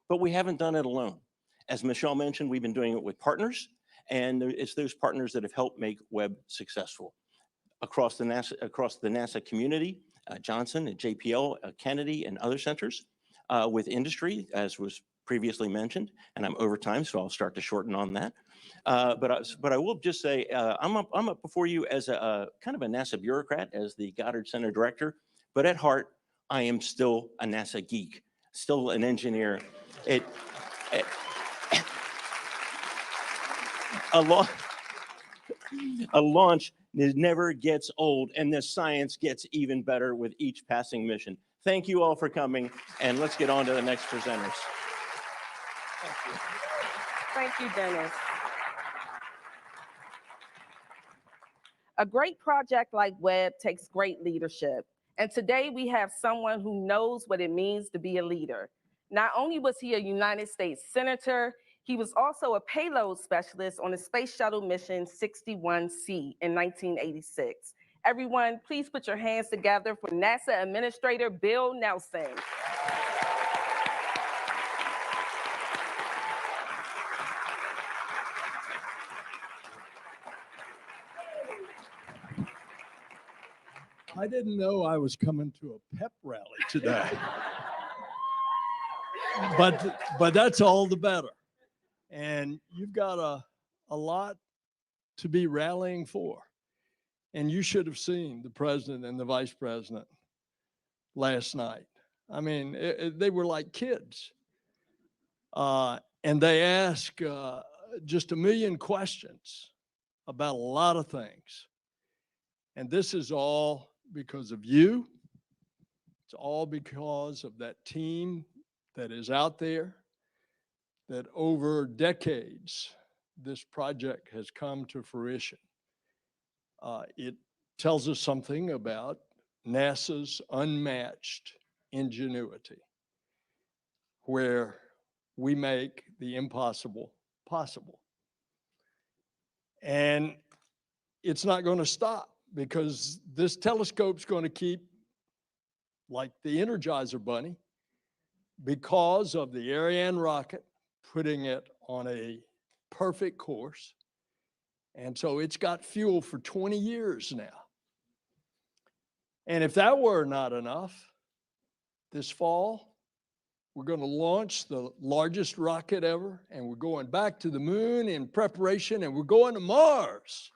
but we haven't done it alone. As Michelle mentioned, we've been doing it with partners, and it's those partners that have helped make Webb successful. Across the NASA community, Johnson and JPL, Kennedy, and other centers, with industry, as was previously mentioned, and I'm over time, so I'll start to shorten on that. But I will just say, I'm up before you as a kind of a NASA bureaucrat, as the Goddard Center director, but at heart, I am still a NASA geek, still an engineer. A launch never gets old, and the science gets even better with each passing mission. Thank you all for coming, and let's get on to the next presenters. Thank you, Dennis. A great project like Webb takes great leadership, and today we have someone who knows what it means to be a leader. Not only was he a United States Senator, he was also a payload specialist on the Space Shuttle Mission 61C in 1986. Everyone, please put your hands together for NASA Administrator Bill Nelson. I didn't know I was coming to a pep rally today. but that's all the better. And you've got a lot to be rallying for. And you should have seen the president and the vice president last night. I mean, they were like kids. And they asked just a million questions about a lot of things. And this is all because of you. It's all because of that team that is out there, that over decades, this project has come to fruition. It tells us something about NASA's unmatched ingenuity, where we make the impossible possible. And it's not going to stop, because this telescope's going to keep, like the Energizer Bunny, because of the Ariane rocket, putting it on a perfect course. And so it's got fuel for 20 years now. And if that were not enough, this fall, we're going to launch the largest rocket ever, and we're going back to the moon in preparation, and we're going to Mars.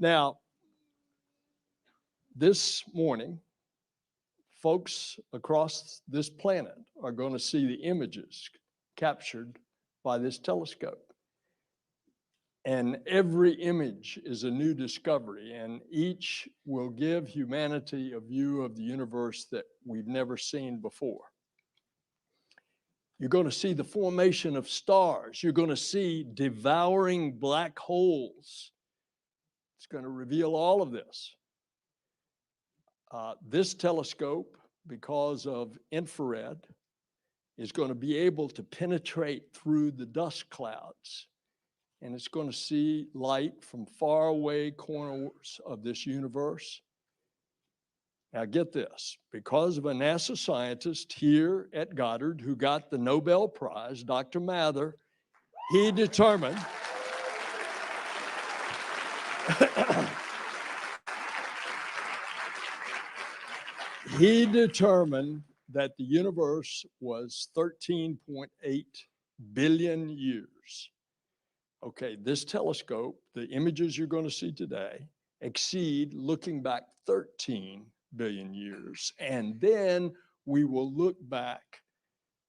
Now, this morning, folks across this planet are going to see the images captured by this telescope. And every image is a new discovery, and each will give humanity a view of the universe that we've never seen before. You're going to see the formation of stars. You're going to see devouring black holes. It's going to reveal all of this. This telescope, because of infrared, is going to be able to penetrate through the dust clouds, and it's going to see light from faraway corners of this universe. Now get this, because of a NASA scientist here at Goddard who got the Nobel Prize, Dr. Mather, he determined he determined that the universe was 13.8 billion years. Okay, this telescope, the images you're going to see today, exceed looking back 13 billion years. And then we will look back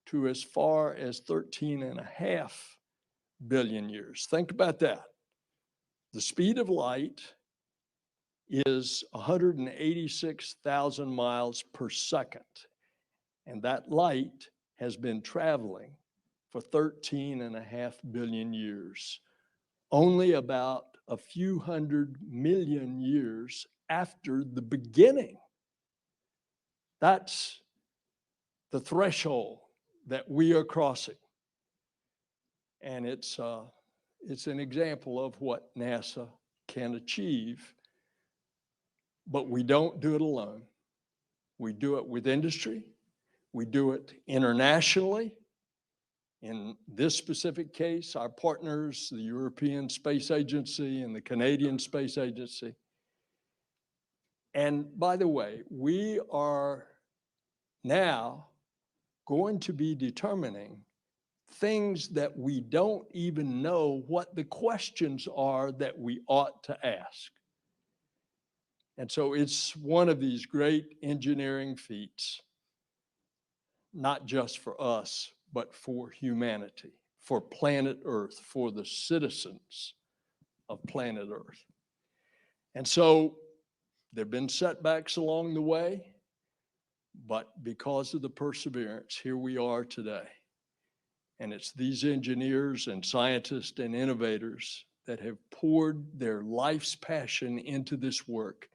to as far as 13.5 billion years. Think about that. The speed of light is 186,000 miles per second. And that light has been traveling for 13.5 billion years, only about a few 100 million years after the beginning. That's the threshold that we are crossing. And it's an example of what NASA can achieve But we don't do it alone. We do it with industry. We do it internationally. In this specific case, our partners, the European Space Agency and the Canadian Space Agency. And by the way, we are now going to be determining things that we don't even know what the questions are that we ought to ask. And so it's one of these great engineering feats, not just for us, but for humanity, for planet Earth, for the citizens of planet Earth. And so there have been setbacks along the way, but because of the perseverance, here we are today. And it's these engineers and scientists and innovators that have poured their life's passion into this work,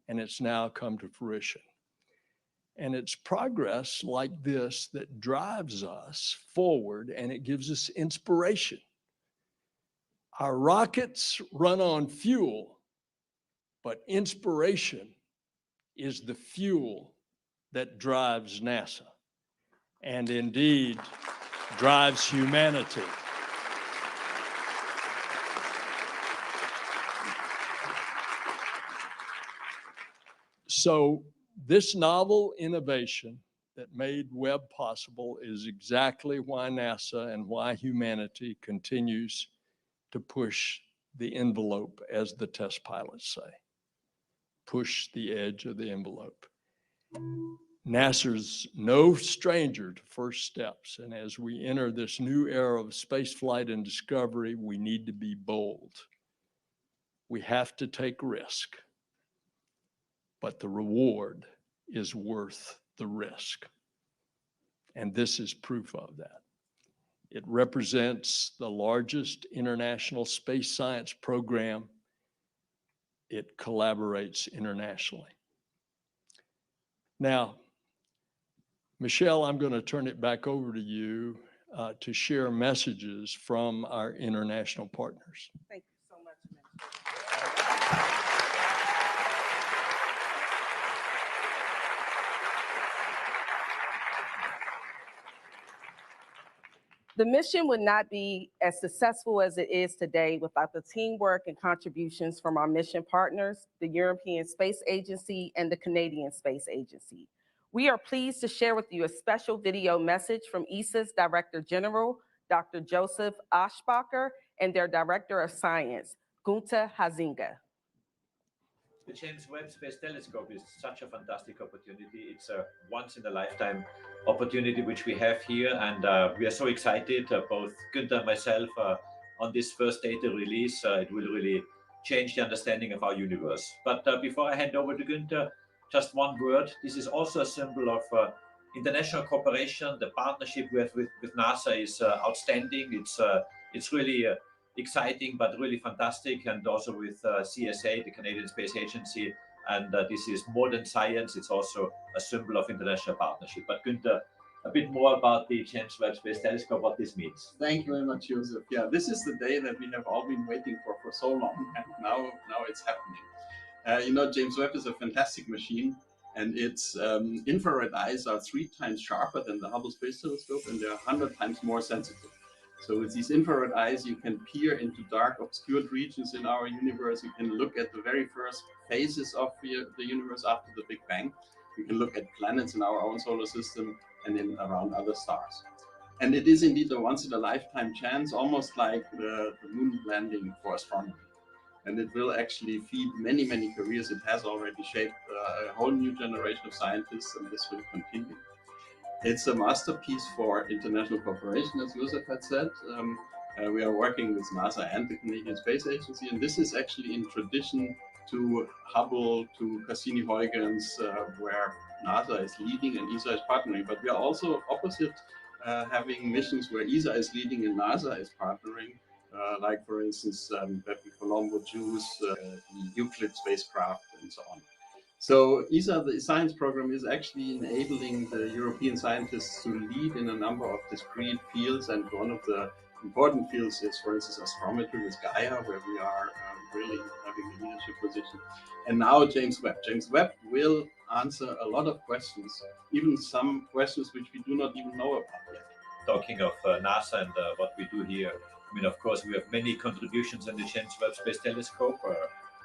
and it's now come to fruition. And it's progress like this that drives us forward, and it gives us inspiration. Our rockets run on fuel, but inspiration is the fuel that drives NASA, and indeed drives humanity. So this novel innovation that made Webb possible is exactly why NASA and why humanity continues to push the envelope, as the test pilots say. Push the edge of the envelope. NASA's no stranger to first steps, and as we enter this new era of space flight and discovery, we need to be bold. We have to take risk, but the reward is worth the risk. And this is proof of that. It represents the largest international space science program. It collaborates internationally. Now, Michelle, I'm going to turn it back over to you to share messages from our international partners. Thank you so much, Minister. The mission would not be as successful as it is today without the teamwork and contributions from our mission partners, the European Space Agency and the Canadian Space Agency. We are pleased to share with you a special video message from ESA's Director General, Dr. Joseph Aschbacher, and their Director of Science, Gunther Hasinga. The James Webb Space Telescope is such a fantastic opportunity. It's a once-in-a-lifetime opportunity which we have here, and we are so excited, both Günther and myself, on this first data release. It will really change the understanding of our universe. But before I hand over to Günther, just one word. This is also a symbol of international cooperation. The partnership we have with NASA is outstanding. It's really exciting, but really fantastic, and also with CSA, the Canadian Space Agency, and this is more than science, it's also a symbol of international partnership. But Günther, a bit more about the James Webb Space Telescope, what this means. Thank you very much, Joseph. Yeah, this is the day that we have all been waiting for so long, and now it's happening. You know, James Webb is a fantastic machine, and its infrared eyes are 3 times sharper than the Hubble Space Telescope, and they're 100 times more sensitive. So with these infrared eyes, you can peer into dark, obscured regions in our universe. You can look at the very first phases of the universe after the Big Bang. You can look at planets in our own solar system and in around other stars. And it is indeed a once-in-a-lifetime chance, almost like the moon landing for astronomy. And it will actually feed many, many careers. It has already shaped a whole new generation of scientists, and this will continue. It's a masterpiece for international cooperation, as Joseph had said. We are working with NASA and the Canadian Space Agency, and this is actually in tradition to Hubble, to Cassini-Huygens, where NASA is leading and ESA is partnering. But we are also opposite, having missions where ESA is leading and NASA is partnering. Like, for instance, Bepi Colombo Juice, the Euclid spacecraft, and so on. So ESA, the science program, is actually enabling the European scientists to lead in a number of discrete fields, and one of the important fields is, for instance, astrometry with Gaia, where we are really having a leadership position. And now James Webb. James Webb will answer a lot of questions, even some questions which we do not even know about yet. Talking of NASA and what we do here, I mean, of course, we have many contributions in the James Webb Space Telescope.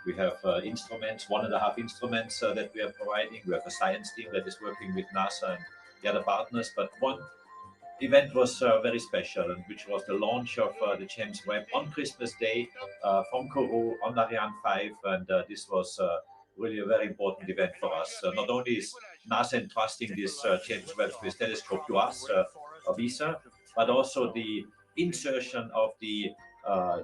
We have instruments, 1.5 instruments that we are providing. We have a science team that is working with NASA and the other partners. But one event was very special, and which was the launch of the James Webb on Christmas Day from Kourou on Ariane 5. And this was really a very important event for us. Not only is NASA entrusting this James Webb Space Telescope to us, Visa, but also the insertion of the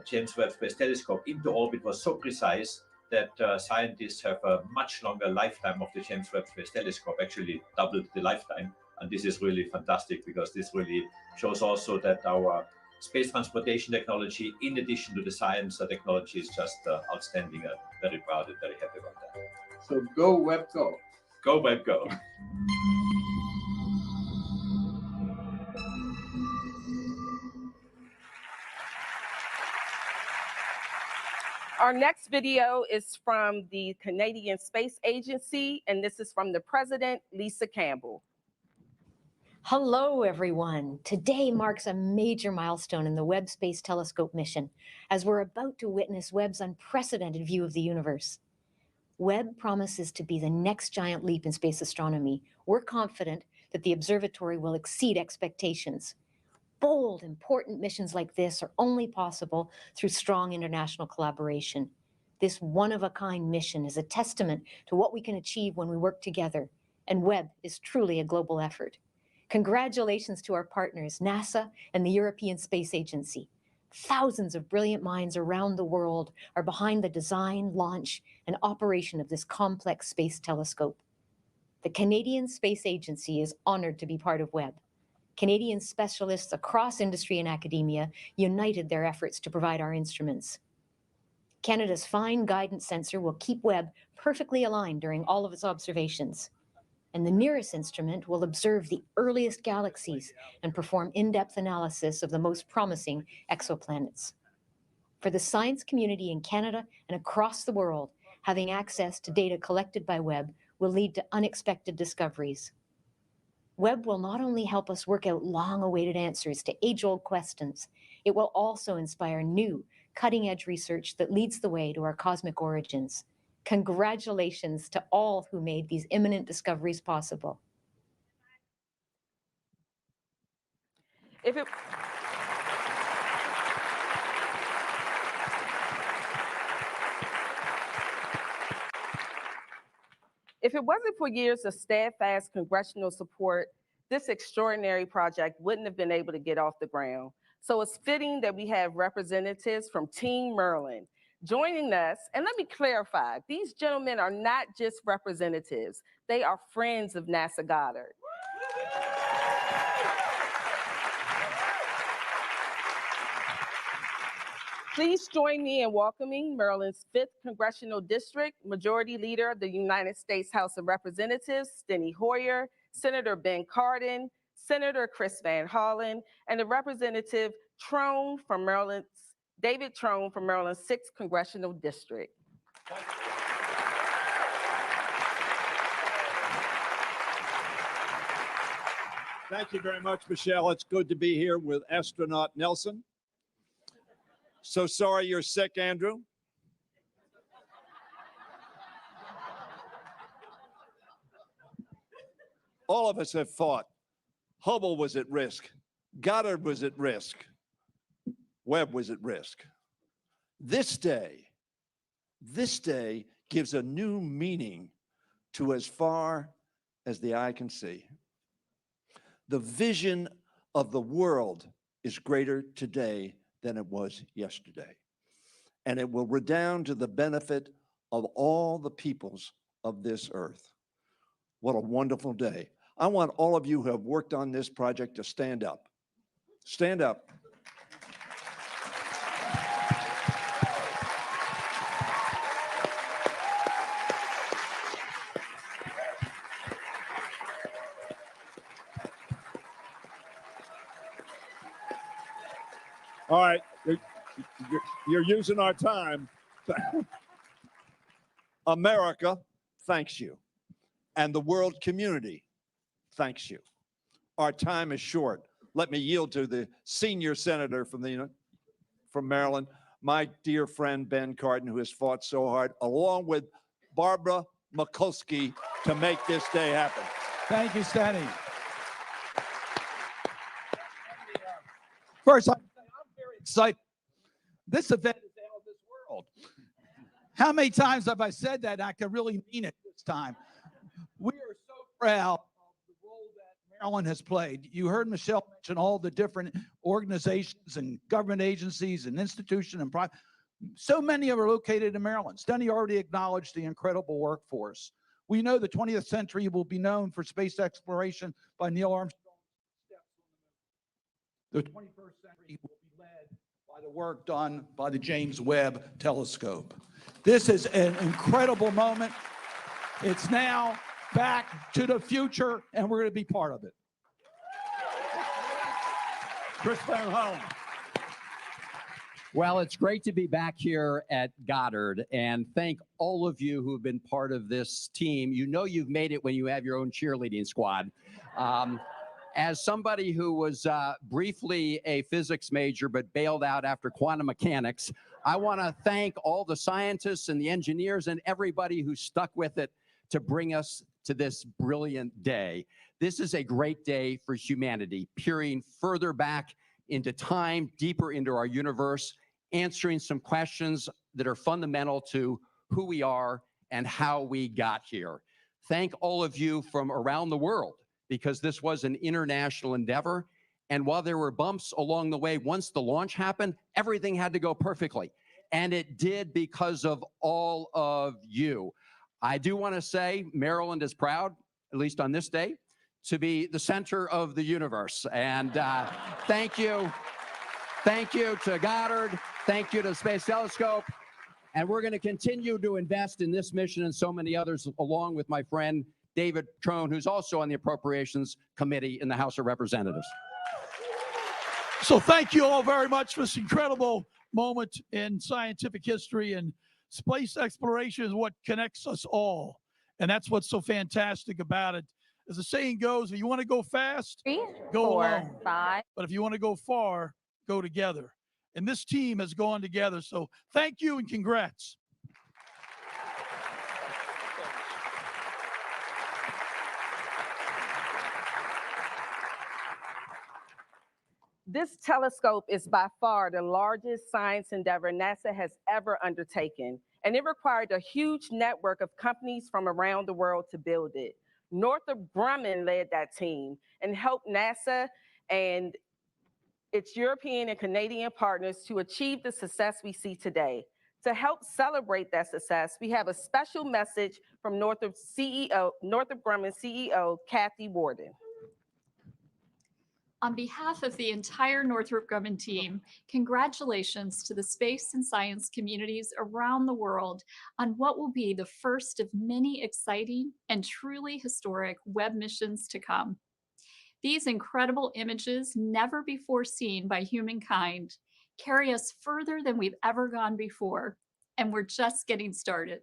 James Webb Space Telescope into orbit was so precise that scientists have a much longer lifetime of the James Webb Space Telescope, actually doubled the lifetime. And this is really fantastic, because this really shows also that our space transportation technology, in addition to the science technology, is just outstanding. And very proud and very happy about that. So go Webb, go. Go Webb, go. Our next video is from the Canadian Space Agency, and this is from the president, Lisa Campbell. Hello, everyone. Today marks a major milestone in the Webb Space Telescope mission, as we're about to witness Webb's unprecedented view of the universe. Webb promises to be the next giant leap in space astronomy. We're confident that the observatory will exceed expectations. Bold, important missions like this are only possible through strong international collaboration. This one-of-a-kind mission is a testament to what we can achieve when we work together, and Webb is truly a global effort. Congratulations to our partners, NASA and the European Space Agency. Thousands of brilliant minds around the world are behind the design, launch, and operation of this complex space telescope. The Canadian Space Agency is honored to be part of Webb. Canadian specialists across industry and academia united their efforts to provide our instruments. Canada's fine guidance sensor will keep Webb perfectly aligned during all of its observations. And the nearest instrument will observe the earliest galaxies and perform in-depth analysis of the most promising exoplanets. For the science community in Canada and across the world, having access to data collected by Webb will lead to unexpected discoveries. Webb will not only help us work out long-awaited answers to age-old questions, it will also inspire new, cutting-edge research that leads the way to our cosmic origins. Congratulations to all who made these imminent discoveries possible. If it wasn't for years of steadfast congressional support, this extraordinary project wouldn't have been able to get off the ground. So it's fitting that we have representatives from Team Maryland joining us. And let me clarify, these gentlemen are not just representatives, they are friends of NASA Goddard. Please join me in welcoming Maryland's 5th Congressional District Majority Leader of the United States House of Representatives, Steny Hoyer, Senator Ben Cardin, Senator Chris Van Hollen, and the Representative Trone from Maryland's, David Trone from Maryland's 6th Congressional District. Thank you very much, Michelle. It's good to be here with astronaut Nelson. So sorry you're sick, Andrew. All of us have fought. Hubble was at risk. Goddard was at risk. Webb was at risk. This day gives a new meaning to as far as the eye can see. The vision of the world is greater today than it was yesterday. And it will redound to the benefit of all the peoples of this earth. What a wonderful day. I want all of you who have worked on this project to stand up. Stand up. All right, you're using our time. America thanks you, and the world community thanks you. Our time is short. Let me yield to the senior senator from Maryland, my dear friend Ben Cardin, who has fought so hard, along with Barbara Mikulski, to make this day happen. Thank you, Stenny. First, I'm very excited. This event is out of this world. How many times have I said that? I can really mean it this time. We are so proud of the role that Maryland has played. You heard Michelle mention all the different organizations and government agencies and institutions and private. So many of them are located in Maryland. Stenny already acknowledged the incredible workforce. We know the 20th century will be known for space exploration by Neil Armstrong. The 21st century will be led by the work done by the James Webb Telescope. This is an incredible moment. It's now back to the future, and we're going to be part of it. Chris Van Hollen. Well, it's great to be back here at Goddard, and thank all of you who have been part of this team. You know you've made it when you have your own cheerleading squad. As somebody who was briefly a physics major but bailed out after quantum mechanics, I want to thank all the scientists and the engineers and everybody who stuck with it to bring us to this brilliant day. This is a great day for humanity, peering further back into time, deeper into our universe, answering some questions that are fundamental to who we are and how we got here. Thank all of you from around the world, because this was an international endeavor. And while there were bumps along the way, once the launch happened, everything had to go perfectly. And it did because of all of you. I do want to say Maryland is proud, at least on this day, to be the center of the universe. And thank you. Thank you to Goddard. Thank you to the Space Telescope. And we're going to continue to invest in this mission and so many others, along with my friend David Trone, who's also on the Appropriations Committee in the House of Representatives. So thank you all very much for this incredible moment in scientific history, and space exploration is what connects us all. And that's what's so fantastic about it. As the saying goes, if you want to go fast, 3, go 4, alone. 5. But if you want to go far, go together. And this team has gone together. So thank you and congrats. This telescope is by far the largest science endeavor NASA has ever undertaken, and it required a huge network of companies from around the world to build it. Northrop Grumman led that team and helped NASA and its European and Canadian partners to achieve the success we see today. To help celebrate that success, we have a special message from Northrop Grumman CEO, Kathy Warden. On behalf of the entire Northrop Grumman team, congratulations to the space and science communities around the world on what will be the first of many exciting and truly historic Webb missions to come. These incredible images, never before seen by humankind, carry us further than we've ever gone before, and we're just getting started.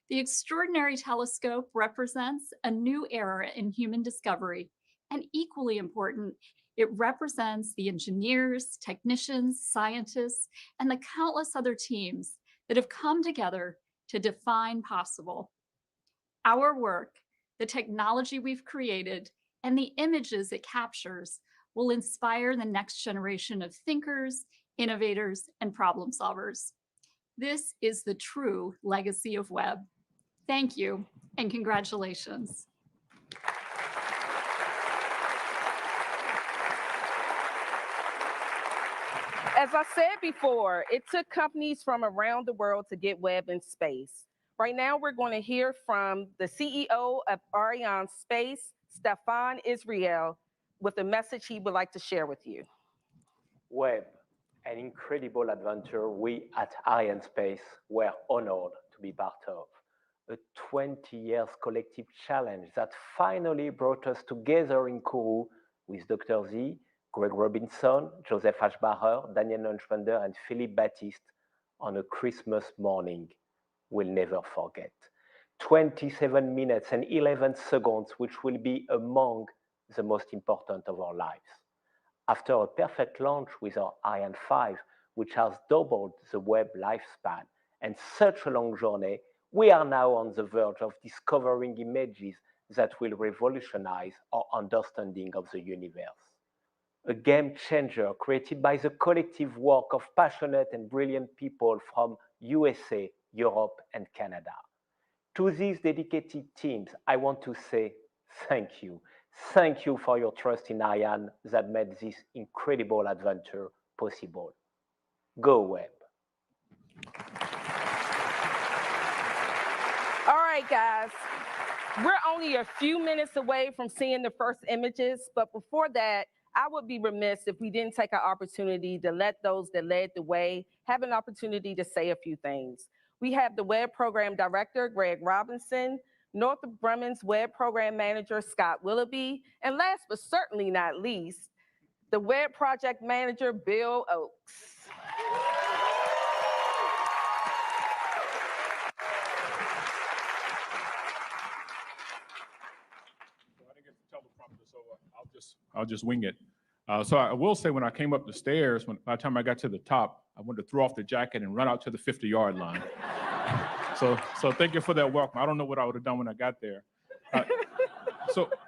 The extraordinary telescope represents a new era in human discovery, and equally important, it represents the engineers, technicians, scientists, and the countless other teams that have come together to define possible. Our work, the technology we've created, and the images it captures will inspire the next generation of thinkers, innovators, and problem solvers. This is the true legacy of Webb. Thank you, and congratulations. As I said before, it took companies from around the world to get Webb in space. Right now, we're going to hear from the CEO of Ariane Space, Stefan Israel, with a message he would like to share with you. Webb, an incredible adventure we at Ariane Space were honored to be part of. A 20 years collective challenge that finally brought us together in Kourou with Dr. Z, Greg Robinson, Joseph Aschbacher, Daniel Neuschwander, and Philippe Baptiste on a Christmas morning we'll never forget. 27 minutes and 11 seconds, which will be among the most important of our lives. After a perfect launch with our Ariane 5, which has doubled the Webb lifespan, and such a long journey, we are now on the verge of discovering images that will revolutionize our understanding of the universe. A game changer created by the collective work of passionate and brilliant people from USA, Europe, and Canada. To these dedicated teams, I want to say thank you. Thank you for your trust in Ariane that made this incredible adventure possible. Go Webb. All right, guys. We're only a few minutes away from seeing the first images, but before that, I would be remiss if we didn't take an opportunity to let those that led the way have an opportunity to say a few things. We have the Webb Program Director, Greg Robinson, Northrop Grumman's Webb Program Manager, Scott Willoughby, and last but certainly not least, the Webb Project Manager, Bill Oakes. I'll just wing it. So I will say when I came up the stairs, by the time I got to the top, I wanted to throw off the jacket and run out to the 50-yard line. So thank you for that welcome. I don't know what I would have done when I got there.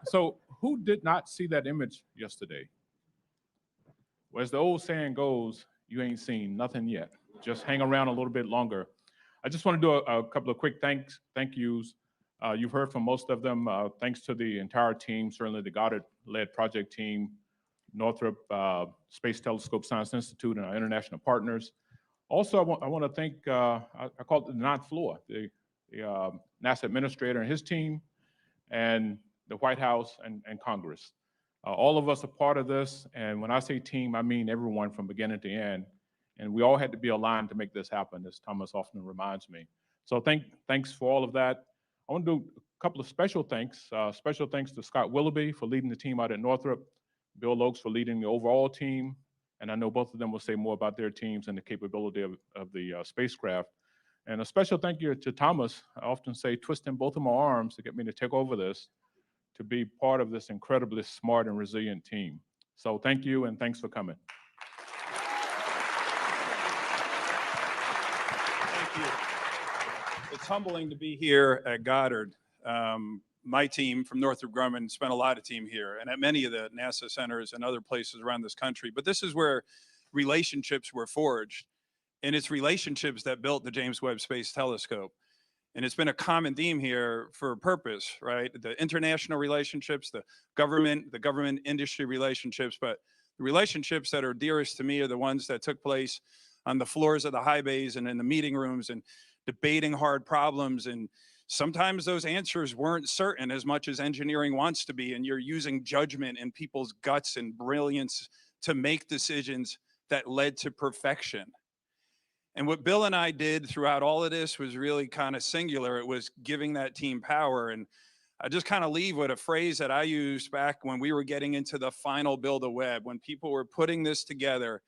So who did not see that image yesterday? Well, as the old saying goes, you ain't seen nothing yet. Just hang around a little bit longer. I just want to do a couple of quick thank yous. You've heard from most of them. Thanks to the entire team, certainly the Goddard-led project team, Northrop Space Telescope Science Institute, and our international partners. Also, I want to thank, I call it the ninth floor, the NASA administrator and his team, and the White House and Congress. All of us are part of this, and when I say team, I mean everyone from beginning to end. And we all had to be aligned to make this happen, as Thomas often reminds me. So thanks for all of that. I want to do a couple of special thanks. Special thanks to Scott Willoughby for leading the team out at Northrop, Bill Oakes for leading the overall team, and I know both of them will say more about their teams and the capability of the spacecraft. And a special thank you to Thomas. I often say twisting both of my arms to get me to take over this, to be part of this incredibly smart and resilient team. So thank you, and thanks for coming. Thank you. It's humbling to be here at Goddard. My team from Northrop Grumman spent a lot of time here and at many of the NASA centers and other places around this country. But this is where relationships were forged. And it's relationships that built the James Webb Space Telescope. And it's been a common theme here for a purpose, right? The international relationships, the government industry relationships, but the relationships that are dearest to me are the ones that took place on the floors of the high bays and in the meeting rooms and debating hard problems. And sometimes those answers weren't certain as much as engineering wants to be, and you're using judgment and people's guts and brilliance to make decisions that led to perfection. And what Bill and I did throughout all of this was really kind of singular. It was giving that team power. And I just kind of leave with a phrase that I used back when we were getting into the final build of Webb, when people were putting this together,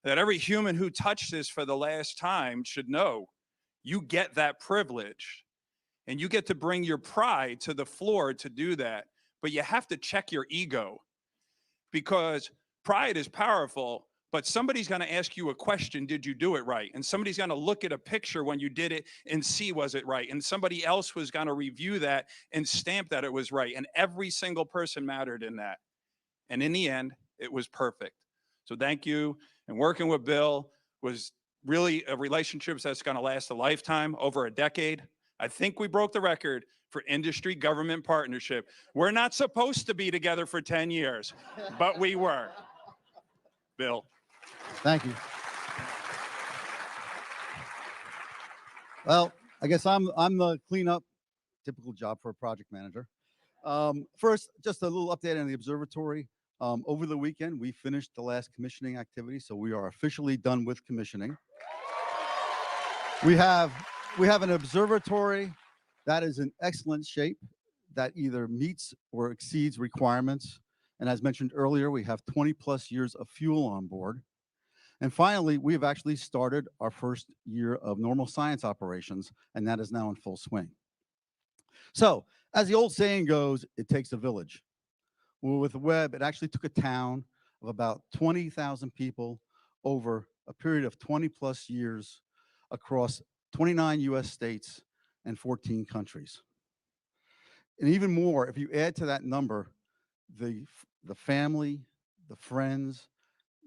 that every human who touched this for the last time should know you get that privilege. And you get to bring your pride to the floor to do that. But you have to check your ego, because pride is powerful, but somebody's going to ask you a question, did you do it right? And somebody's going to look at a picture when you did it and see, was it right? And somebody else was going to review that and stamp that it was right. And every single person mattered in that. And in the end, it was perfect. So thank you. And working with Bill was really a relationship that's going to last a lifetime, over a decade. I think we broke the record for industry government partnership. We're not supposed to be together for 10 years, but we were. Bill. Thank you. Well, I guess I'm the cleanup, typical job for a project manager. First, just a little update on the observatory. Over the weekend, we finished the last commissioning activity, so we are officially done with commissioning. We have an observatory that is in excellent shape, that either meets or exceeds requirements. And as mentioned earlier, we have 20 plus years of fuel on board. And finally, we have actually started our first year of normal science operations, and that is now in full swing. So, as the old saying goes, it takes a village. Well, with the Webb, it actually took a town of about 20,000 people over a period of 20 plus years across 29 US states and 14 countries. And even more, if you add to that number the family, the friends,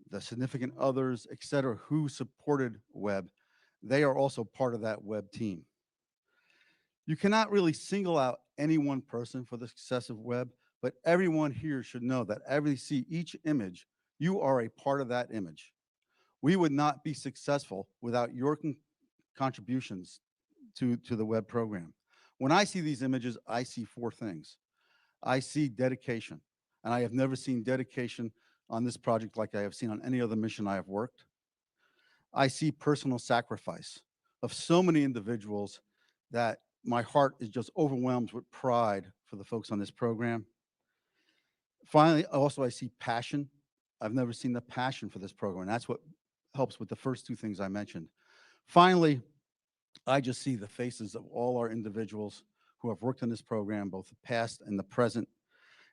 the significant others, et cetera, who supported Webb, they are also part of that Webb team. You cannot really single out any one person for the success of Webb, but everyone here should know that every see each image, you are a part of that image. We would not be successful without your contributions to the Webb program. When I see these images, I see four things. I see dedication, and I have never seen dedication on this project like I have seen on any other mission I have worked. I see personal sacrifice of so many individuals that my heart is just overwhelmed with pride for the folks on this program. Finally, also I see passion. I've never seen the passion for this program, and that's what helps with the first two things I mentioned. Finally, I just see the faces of all our individuals who have worked on this program, both the past and the present,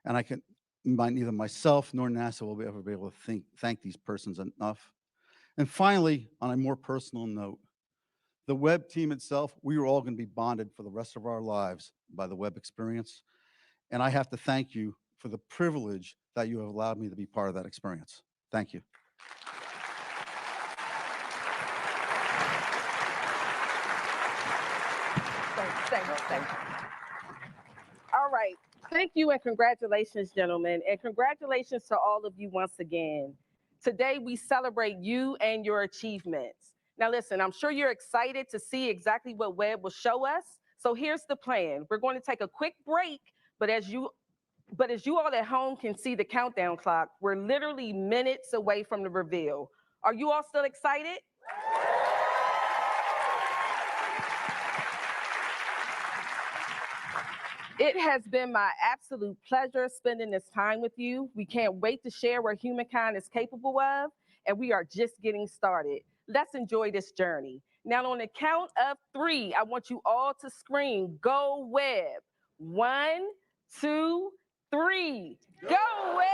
and neither myself nor NASA will ever be able to thank these persons enough. And finally, on a more personal note, the Webb team itself, we are all going to be bonded for the rest of our lives by the Webb experience. And I have to thank you for the privilege that you have allowed me to be part of that experience. Thank you. Thank you. All right. Thank you and congratulations, gentlemen. And congratulations to all of you once again. Today, we celebrate you and your achievements. Now, listen, I'm sure you're excited to see exactly what Webb will show us. So here's the plan. We're going to take a quick break, but as you all at home can see the countdown clock, we're literally minutes away from the reveal. Are you all still excited? It has been my absolute pleasure spending this time with you. We can't wait to share what humankind is capable of, and we are just getting started. Let's enjoy this journey. Now, on the count of 3, I want you all to scream, "Go Webb." 1, 2, 3. Go Webb!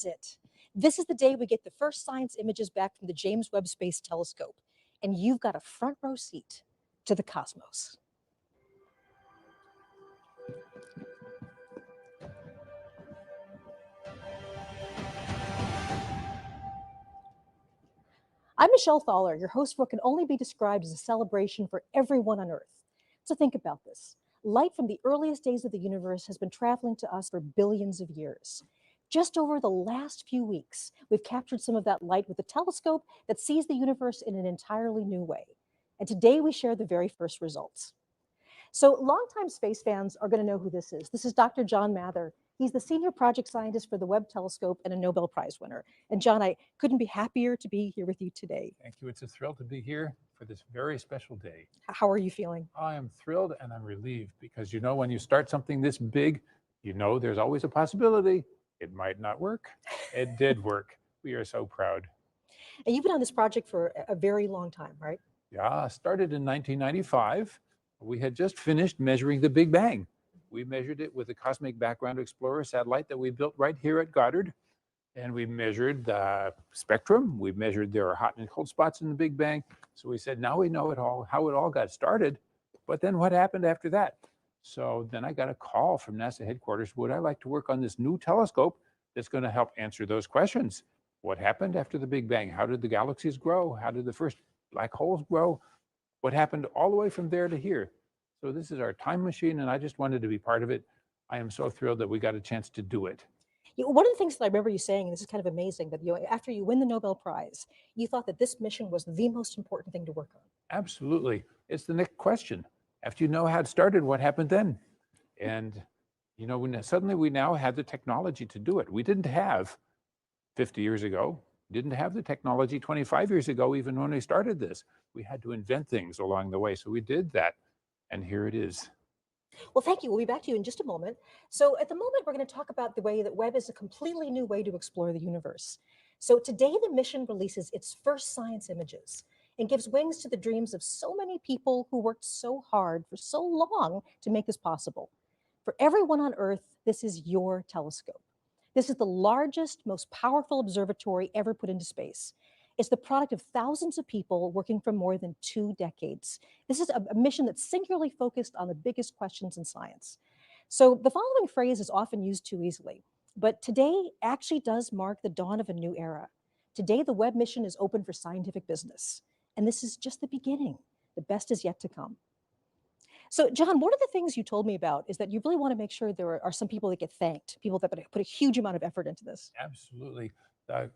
It. This is the day we get the first science images back from the James Webb Space Telescope, and you've got a front row seat to the cosmos. I'm Michelle Thaller, your host for what can only be described as a celebration for everyone on Earth. So think about this. Light from the earliest days of the universe has been traveling to us for billions of years. Just over the last few weeks, we've captured some of that light with a telescope that sees the universe in an entirely new way. And today we share the very first results. So longtime space fans are going to know who this is. This is Dr. John Mather. He's the senior project scientist for the Webb Telescope and a Nobel Prize winner. And John, I couldn't be happier to be here with you today. Thank you. It's a thrill to be here for this very special day. How are you feeling? I am thrilled and I'm relieved because you know when you start something this big, you know there's always a possibility it might not work. It did work. We are so proud. And you've been on this project for a very long time, right? Yeah, started in 1995. We had just finished measuring the Big Bang. We measured it with the Cosmic Background Explorer satellite that we built right here at Goddard. And we measured the spectrum. We measured there are hot and cold spots in the Big Bang. So we said, now we know it all, how it all got started. But then what happened after that? So then I got a call from NASA headquarters. Would I like to work on this new telescope that's going to help answer those questions? What happened after the Big Bang? How did the galaxies grow? How did the first black holes grow? What happened all the way from there to here? So this is our time machine, and I just wanted to be part of it. I am so thrilled that we got a chance to do it. One of the things that I remember you saying, and this is kind of amazing, that after you win the Nobel Prize, you thought that this mission was the most important thing to work on. Absolutely. It's the next question. After you know how it started, what happened then? And you know, suddenly we now have the technology to do it. We didn't have 50 years ago, didn't have the technology 25 years ago, even when we started this. We had to invent things along the way. So we did that. And here it is. Well, thank you. We'll be back to you in just a moment. So at the moment, we're going to talk about the way that Webb is a completely new way to explore the universe. So today, the mission releases its first science images and gives wings to the dreams of so many people who worked so hard for so long to make this possible. For everyone on Earth, this is your telescope. This is the largest, most powerful observatory ever put into space. It's the product of thousands of people working for more than 2 decades. This is a mission that's singularly focused on the biggest questions in science. So the following phrase is often used too easily, but today actually does mark the dawn of a new era. Today, the Webb mission is open for scientific business, and this is just the beginning. The best is yet to come. So, John, one of the things you told me about is that you really want to make sure there are some people that get thanked, people that put a huge amount of effort into this. Absolutely.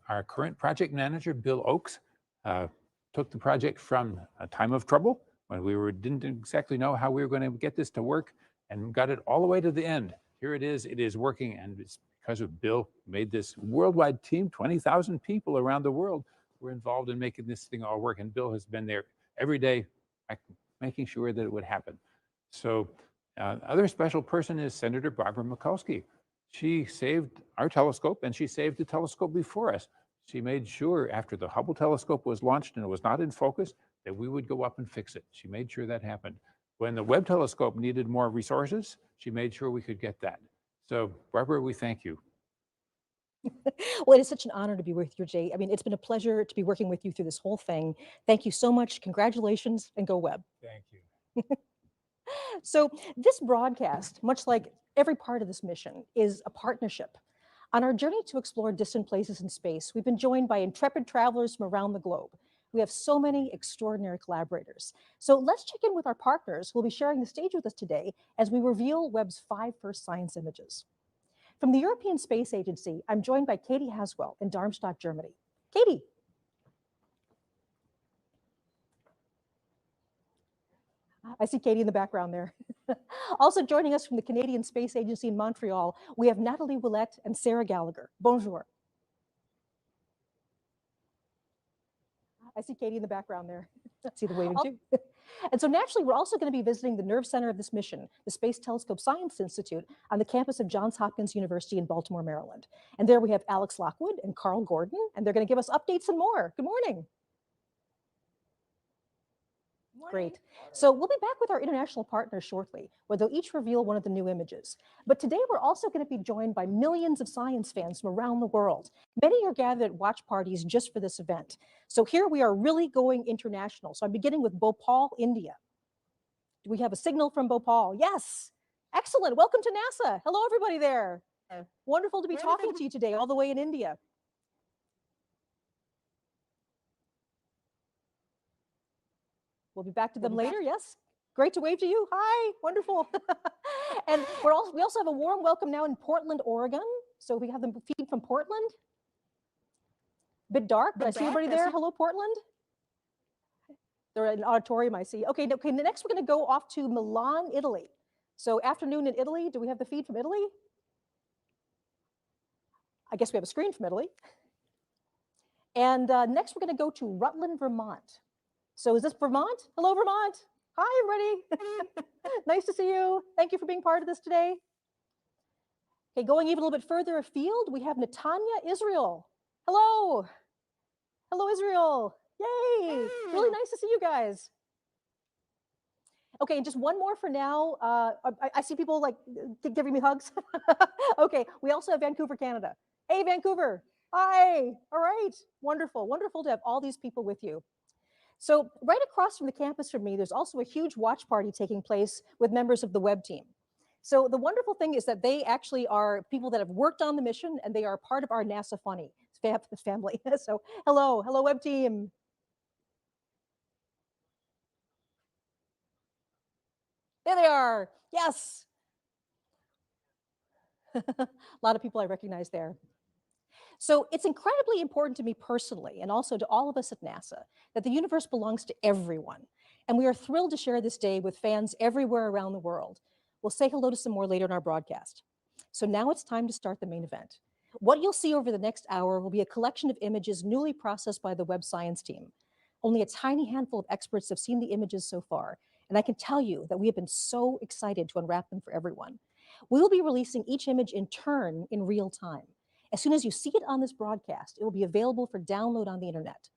Our current project manager, Bill Oakes, took the project from a time of trouble when we didn't exactly know how we were going to get this to work, and got it all the way to the end. Here it is working, and it's because of Bill made this worldwide team. 20,000 people around the world were involved in making this thing all work, and Bill has been there every day making sure that it would happen. So other special person is Senator Barbara Mikulski. She saved our telescope, and she saved the telescope before us. She made sure after the Hubble telescope was launched and it was not in focus that we would go up and fix it. She made sure that happened. When the Webb telescope needed more resources, she made sure we could get that. So Barbara, we thank you. Well, it is such an honor to be with you, Jay. I mean, it's been a pleasure to be working with you through this whole thing. Thank you so much. Congratulations, and go Webb. Thank you. So this broadcast, much like every part of this mission, is a partnership. On our journey to explore distant places in space, we've been joined by intrepid travelers from around the globe. We have so many extraordinary collaborators. So let's check in with our partners who will be sharing the stage with us today as we reveal Webb's 5 first science images. From the European Space Agency, I'm joined by Katie Haswell in Darmstadt, Germany. Katie. I see Katie in the background there. Also joining us from the Canadian Space Agency in Montreal, we have Natalie Willette and Sarah Gallagher. Bonjour. I see Katie in the background there. See the waving too. And so naturally, we're also going to be visiting the nerve center of this mission, the Space Telescope Science Institute on the campus of Johns Hopkins University in Baltimore, Maryland. And there we have Alex Lockwood and Carl Gordon, and they're going to give us updates and more. Good morning. Great. So we'll be back with our international partners shortly, where they'll each reveal one of the new images. But today we're also going to be joined by millions of science fans from around the world. Many are gathered at watch parties just for this event. So here we are really going international. So I'm beginning with Bhopal, India. Do we have a signal from Bhopal? Yes. Excellent. Welcome to NASA. Hello, everybody there. Wonderful to be talking to you today, all the way in India. We'll be back to them later. Yes. Great to wave to you. Hi. Wonderful. And we also have a warm welcome now in Portland, Oregon. So we have the feed from Portland. Bit dark, but I see everybody there. Hello, Portland. They're in an auditorium, I see. Okay, next we're going to go off to Milan, Italy. So afternoon in Italy. Do we have the feed from Italy? I guess we have a screen from Italy. And next we're going to go to Rutland, Vermont. So is this Vermont? Hello, Vermont. Hi, everybody. Nice to see you. Thank you for being part of this today. Okay, going even a little bit further afield, we have Netanya, Israel. Hello. Hello, Israel. Yay. Really nice to see you guys. Okay, and just one more for now. I see people like giving me hugs. Okay, we also have Vancouver, Canada. Hey, Vancouver. Hi. All right. Wonderful. Wonderful to have all these people with you. So right across from the campus from me, there's also a huge watch party taking place with members of the Webb team. So the wonderful thing is that they actually are people that have worked on the mission, and they are part of our NASA Funny family. So hello Webb team. There they are. Yes. A lot of people I recognize there. So it's incredibly important to me personally, and also to all of us at NASA, that the universe belongs to everyone. And we are thrilled to share this day with fans everywhere around the world. We'll say hello to some more later in our broadcast. So now it's time to start the main event. What you'll see over the next hour will be a collection of images newly processed by the Webb science team. Only a tiny handful of experts have seen the images so far, and I can tell you that we have been so excited to unwrap them for everyone. We will be releasing each image in turn in real time. As soon as you see it on this broadcast, it will be available for download on the internet.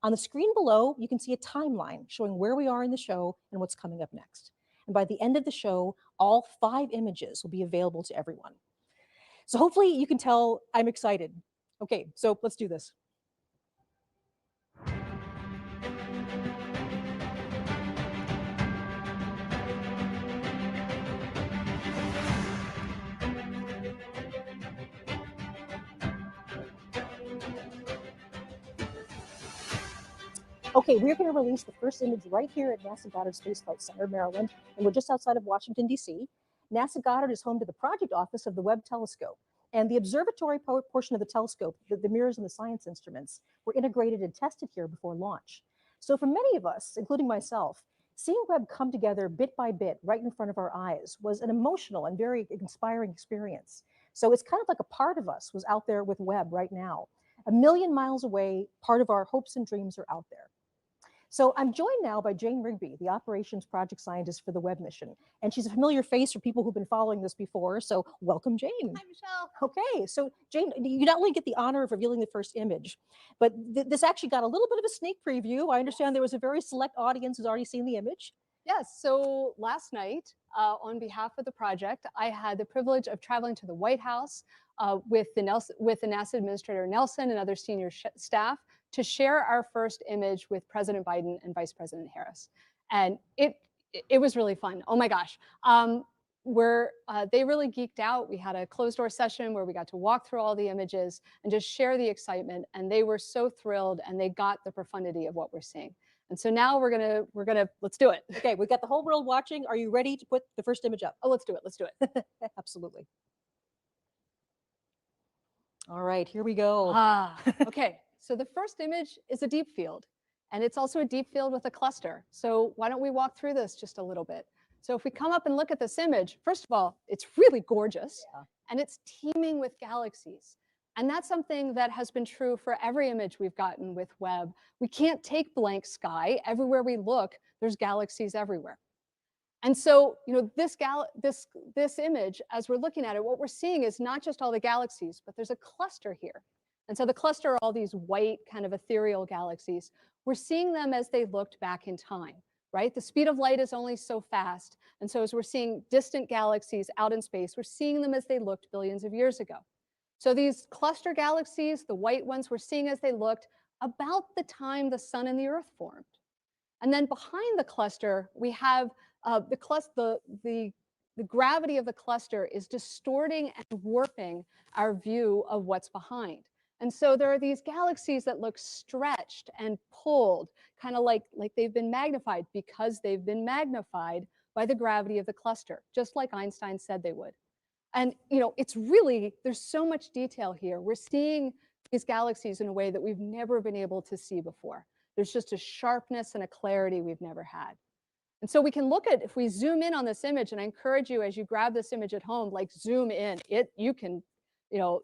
On the screen below, you can see a timeline showing where we are in the show and what's coming up next. And by the end of the show, all 5 images will be available to everyone. So hopefully you can tell I'm excited. Okay, so let's do this. Okay, we're going to release the first image right here at NASA Goddard Space Flight Center, Maryland, and we're just outside of Washington, D.C. NASA Goddard is home to the project office of the Webb Telescope, and the observatory portion of the telescope, the mirrors and the science instruments, were integrated and tested here before launch. So for many of us, including myself, seeing Webb come together bit by bit right in front of our eyes was an emotional and very inspiring experience. So it's kind of like a part of us was out there with Webb right now. A million miles away, part of our hopes and dreams are out there. So I'm joined now by Jane Rigby, the operations project scientist for the Webb mission. And she's a familiar face for people who've been following this before. So welcome, Jane. Hi, Michelle. Okay, so Jane, you not only get the honor of revealing the first image, but this actually got a little bit of a sneak preview. I understand there was a very select audience who's already seen the image. Yes, so last night, on behalf of the project, I had the privilege of traveling to the White House with the NASA Administrator Nelson and other senior staff to share our first image with President Biden and Vice President Harris. And it was really fun. Oh my gosh. They really geeked out. We had a closed door session where we got to walk through all the images and just share the excitement. And they were so thrilled and they got the profundity of what we're seeing. And so now let's do it. Okay, we've got the whole world watching. Are you ready to put the first image up? Oh, let's do it. Let's do it. Absolutely. All right, here we go. Okay, so the first image is a deep field, and it's also a deep field with a cluster. So why don't we walk through this just a little bit? So if we come up and look at this image, first of all, it's really gorgeous, and it's teeming with galaxies. And that's something that has been true for every image we've gotten with Webb. We can't take blank sky. Everywhere we look, there's galaxies everywhere. And so, this image, as we're looking at it, what we're seeing is not just all the galaxies, but there's a cluster here. And so the cluster are all these white kind of ethereal galaxies. We're seeing them as they looked back in time, right? The speed of light is only so fast. And so as we're seeing distant galaxies out in space, we're seeing them as they looked billions of years ago. So these cluster galaxies, the white ones, we're seeing as they looked about the time the sun and the earth formed. And then behind the cluster, we have the gravity of the cluster is distorting and warping our view of what's behind. And so there are these galaxies that look stretched and pulled, kind of like they've been magnified because they've been magnified by the gravity of the cluster, just like Einstein said they would. And it's really, there's so much detail here. We're seeing these galaxies in a way that we've never been able to see before. There's just a sharpness and a clarity we've never had. And so we can look at, if we zoom in on this image, and I encourage you as you grab this image at home, like zoom in, you can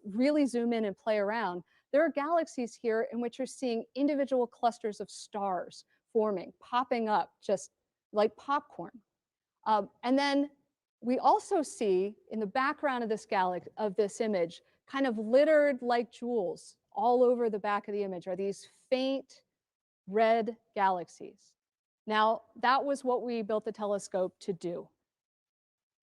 really zoom in and play around. There are galaxies here in which you're seeing individual clusters of stars forming, popping up just like popcorn. And then we also see in the background of this image, kind of littered like jewels all over the back of the image are these faint red galaxies. Now, that was what we built the telescope to do.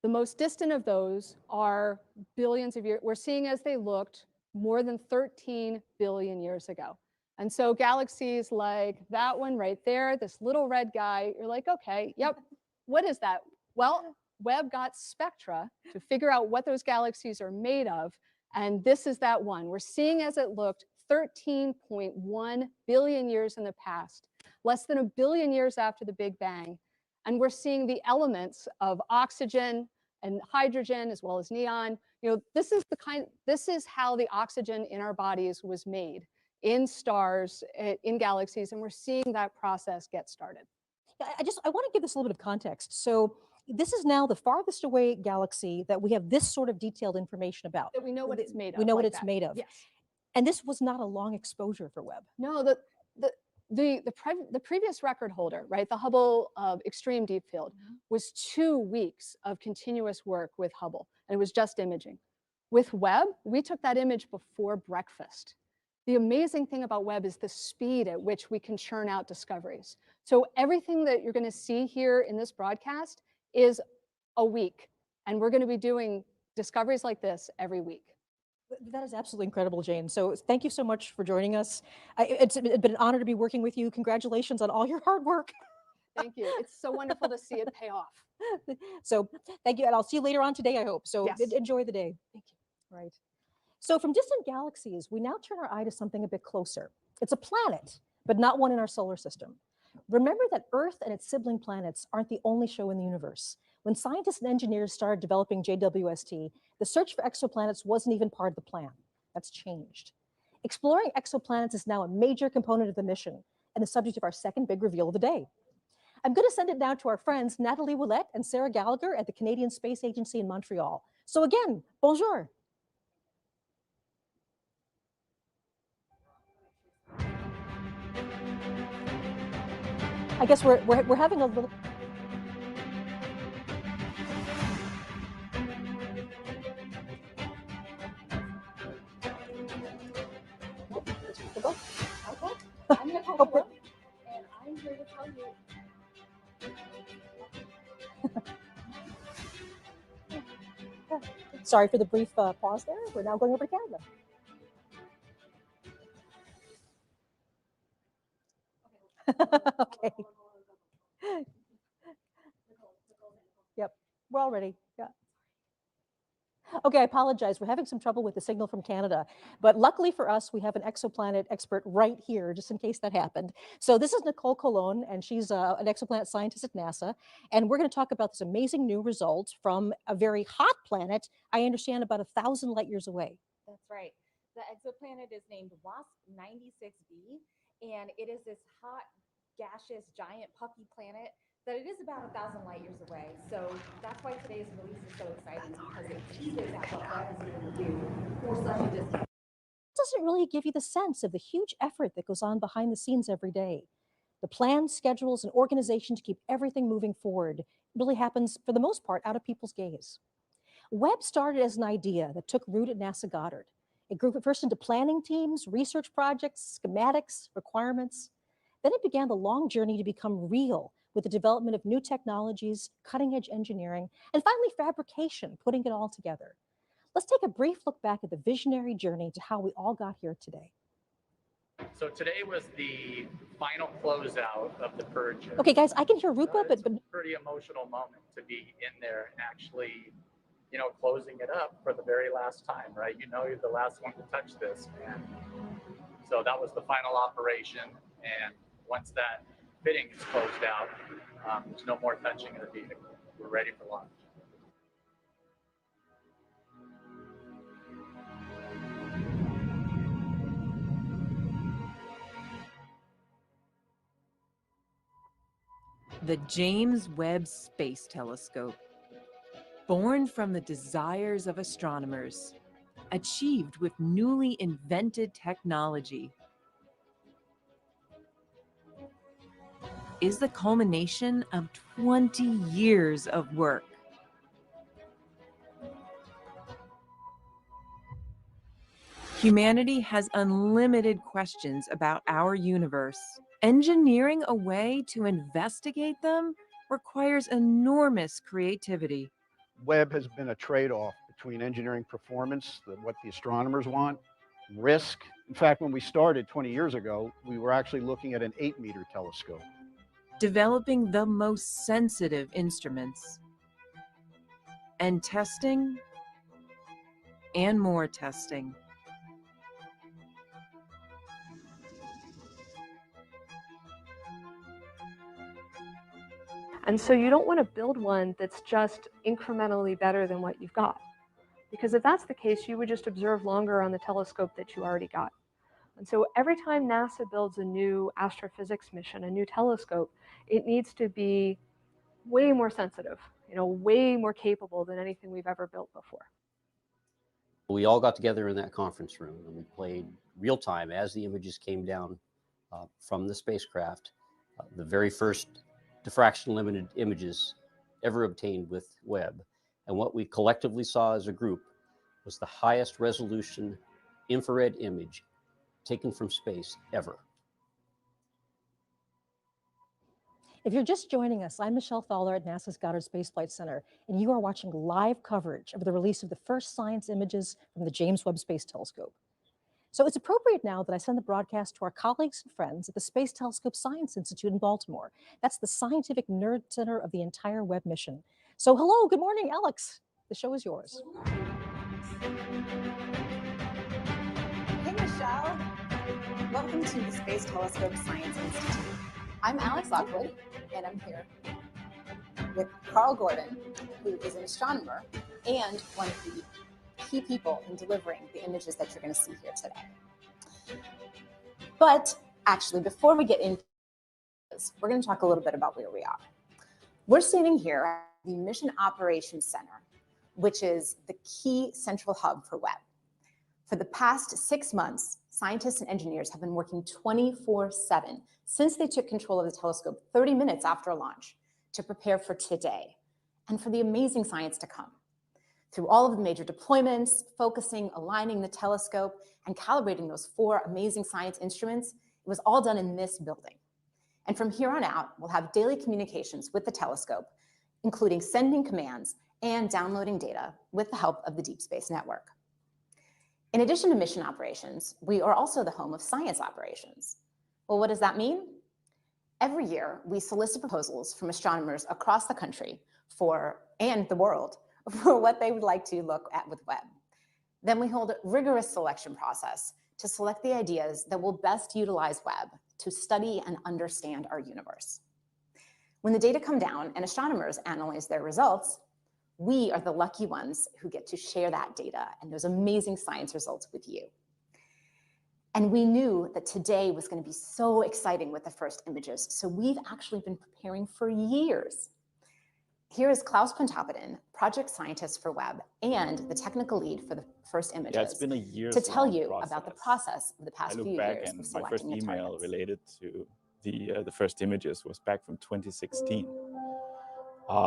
The most distant of those are billions of years. We're seeing as they looked more than 13 billion years ago. And so galaxies like that one right there, this little red guy, you're like, okay, yep, what is that? Well, Webb got spectra to figure out what those galaxies are made of. And this is that one. We're seeing as it looked 13.1 billion years in the past, less than a billion years after the Big Bang. And we're seeing the elements of oxygen and hydrogen as well as neon. This is how the oxygen in our bodies was made in stars, in galaxies, and we're seeing that process get started. I want to give this a little bit of context. So this is now the farthest away galaxy that we have this sort of detailed information about. That we know what it's made of. We know what it's made of. Yes. And this was not a long exposure for Webb. No, the previous record holder, right, the Hubble Extreme Deep Field, was 2 weeks of continuous work with Hubble, and it was just imaging. With Webb, we took that image before breakfast. The amazing thing about Webb is the speed at which we can churn out discoveries. So everything that you're going to see here in this broadcast is a week, and we're going to be doing discoveries like this every week. That is absolutely incredible, Jane. So thank you so much for joining us. It's been an honor to be working with you. Congratulations on all your hard work. Thank you. It's so wonderful to see it pay off. So thank you, and I'll see you later on today, I hope. So yes. Enjoy the day. Thank you. Right. So from distant galaxies, we now turn our eye to something a bit closer. It's a planet, but not one in our solar system. Remember that Earth and its sibling planets aren't the only show in the universe. When scientists and engineers started developing JWST, the search for exoplanets wasn't even part of the plan. That's changed. Exploring exoplanets is now a major component of the mission and the subject of our second big reveal of the day. I'm going to send it now to our friends Natalie Willette and Sarah Gallagher at the Canadian Space Agency in Montreal. So again, bonjour. I guess we're having a little. I'm going to call you up, and I'm here to tell you. Sorry for the brief pause there. We're now going over to Canada. Okay. Yep, we're all ready. Yeah. Okay, I apologize. We're having some trouble with the signal from Canada, but luckily for us, we have an exoplanet expert right here, just in case that happened. So this is Nicole Colon, and she's an exoplanet scientist at NASA, and we're going to talk about this amazing new result from a very hot planet, I understand about 1,000 light years away. That's right. The exoplanet is named WASP-96b, and it is this hot, gaseous, giant, puffy planet that it is about 1,000 light years away. So that's why today's release is so exciting, because it teases at what Webb is able to do for such a distance. Doesn't really give you the sense of the huge effort that goes on behind the scenes every day. The plans, schedules, and organization to keep everything moving forward really happens, for the most part, out of people's gaze. Webb started as an idea that took root at NASA Goddard. It grew first into planning teams, research projects, schematics, requirements. Then it began the long journey to become real with the development of new technologies, cutting-edge engineering, and finally fabrication, putting it all together. Let's take a brief look back at the visionary journey to how we all got here today. So today was the final closeout of the purge. Okay, guys, I can hear Rupa, but a pretty emotional moment to be in there and actually, you know, closing it up for the very last time, right? You know, you're the last one to touch this, and so that was the final operation. And once that fitting is closed out, there's no more touching of the vehicle. We're ready for launch. The James Webb Space Telescope, born from the desires of astronomers, achieved with newly invented technology, is the culmination of 20 years of work. Humanity has unlimited questions about our universe. Engineering a way to investigate them requires enormous creativity. Webb has been a trade-off between engineering performance, what the astronomers want, risk. In fact, when we started 20 years ago, we were actually looking at an 8-meter telescope. Developing the most sensitive instruments, and testing, and more testing. And so you don't want to build one that's just incrementally better than what you've got. Because if that's the case, you would just observe longer on the telescope that you already got. And so every time NASA builds a new astrophysics mission, a new telescope, it needs to be way more sensitive, way more capable than anything we've ever built before. We all got together in that conference room and we played real time as the images came down from the spacecraft, the very first diffraction limited images ever obtained with Webb. And what we collectively saw as a group was the highest resolution infrared image taken from space ever. If you're just joining us, I'm Michelle Fowler at NASA's Goddard Space Flight Center, and you are watching live coverage of the release of the first science images from the James Webb Space Telescope. So it's appropriate now that I send the broadcast to our colleagues and friends at the Space Telescope Science Institute in Baltimore. That's the scientific nerd center of the entire Webb mission. So hello, good morning, Alex. The show is yours. Hey, Michelle. Welcome to the Space Telescope Science Institute. I'm Alex Lockwood, and I'm here with Carl Gordon, who is an astronomer and one of the key people in delivering the images that you're going to see here today. But actually, before we get into this, we're going to talk a little bit about where we are. We're standing here at the Mission Operations Center, which is the key central hub for Webb. For the past 6 months, scientists and engineers have been working 24/7 since they took control of the telescope 30 minutes after launch to prepare for today and for the amazing science to come. Through all of the major deployments, focusing, aligning the telescope, and calibrating those 4 amazing science instruments, it was all done in this building. And from here on out, we'll have daily communications with the telescope, including sending commands and downloading data with the help of the Deep Space Network. In addition to mission operations, we are also the home of science operations. Well, what does that mean? Every year, we solicit proposals from astronomers across the country and the world for what they would like to look at with Webb. Then we hold a rigorous selection process to select the ideas that will best utilize Webb to study and understand our universe. When the data come down and astronomers analyze their results, we are the lucky ones who get to share that data and those amazing science results with you. And we knew that today was going to be so exciting with the first images, so we've actually been preparing for years. Here is Klaus Pontoppidan, project scientist for Webb and the technical lead for the first images, Yeah, it's been a year to tell you about the process of the past few years I of look back and my selecting first the email targets. related to the first images was back from 2016.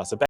So back